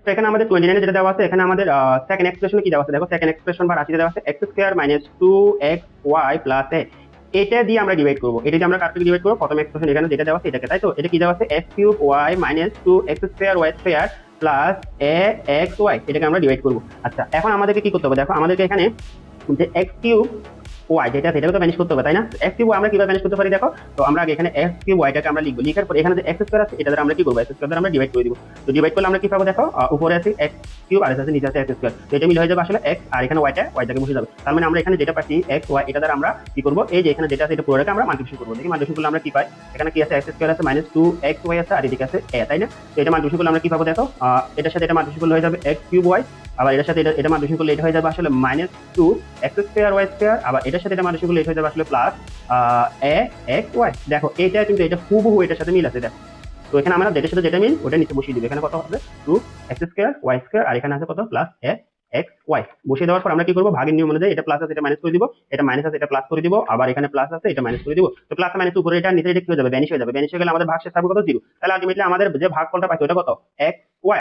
তো এখানে আমাদের 29 যেটা দেওয়া আছে, এখানে আমাদের সেকেন্ড এক্সপ্রেশনে কি দেওয়া আছে দেখো, সেকেন্ড এক্সপ্রেশন বা রাশিতে দেওয়া আছে x square minus 2xy plus a। এটা দিয়ে আমরা ডিভাইড করব, এটা দিয়ে আমরা কার থেকে ডিভাইড করব, প্রথম এক্সপ্রেশন এখানে যেটা দেওয়া আছে এটাকে, তাই তো এটা কি দেওয়া আছে x cube y minus 2x square y square plus a x y, এটাকে আমরা ডিভাইড করব। আচ্ছা এখন আমাদেরকে কি করতে হবে দেখো, আমাদেরকে এখানে যে x কিউব ওয়াই যেটা সেটাকে তো ম্যানেজ করতে হবে, তাই না? এক্স কিউব আমরা কিভাবে ম্যানেজ করতে পারি দেখো, তো আমরা আগে এখানে এক্স কিউব ওয়াইটাকে আমরা লিখবো, লিখার পর এখানে যে এক্স স্কয়ার আছে এটা দ্বারা আমরা কি করবো, এক্স স্কয়ার দ্বারা আমরা ডিভাইড করে দিব। তো ডিভাইড করলে আমরা কি পাবো দেখো, উপরে আছে এক্স কিউব আর আছে নিচে আছে এক্স স্কয়ার, তো এটা মিল হয়ে যাবে আসলে এক্স, আর এখানে ওয়াইটাকে বসে যাবে। তার মানে আমরা এখানে যেটা পাচ্ছি এক্স ওয়াই, এটা দ্বারা আমরা কি করবো, এই যে এখানে যেটা আছে এটা পুরোটাকে আমরা মাল্টিপ্লিকেশন করবো। দেখি মাল্টিপ্লিকেশন করলে আমরা কি পাই, এখানে কি আছে এক্স স্কয়ার আছে মাইনাস 2xy আছে আর এদিকে আছে a, তাই না? তো এটা মাল্টিপ্লিকেশন করলে আমরা কি পাবো দেখো, এটার সাথে এটা মাল্টিপ্লিকেশন করলে হয়ে যাবে এক্স কিউব ওয়াই, আবার এটার সাথে এটা মাল্টিপ্লিকেশন করলে এটা হয়ে যাবে আসলে minus 2x square Y square, আবার এটার সাথে এটা মাল্টিপ্লিকেশন করলে এটা হয়ে যাবে আসলে প্লাস a x y। দেখো এটা কিন্তু এটা হুবহু এটার সাথে মিল আছে দেখো। তো এখানে আমরা যেটার সাথে যেটা মিল ওটা নিচে বসিয়ে দিব, এখানে কত হবে 2x স্কয়ার y স্কয়ার, আর এখানে আছে কত প্লাস a x y। বসিয়ে দেওয়ার পর আমরা কি করব, ভাগের নিয়ম অনুযায়ী এটা প্লাস আছে এটা মাইনাস করে দিব, এটা মাইনাস আছে এটা প্লাস করে দিব, আবার এখানে প্লাস আছে এটা মাইনাস করে দিব। তো প্লাস মাইনাস উপরে এটা নিচে এটা কি হয়ে যাবে, ভ্যানিশ হয়ে যাবে। ভ্যানিশ হয়ে গেলে আমাদের ভাগশেষ থাকবে কত 0, তাহলে আলটিমেটলি আমাদের যে ভাগফলটা পাইছে ওটা কত x y।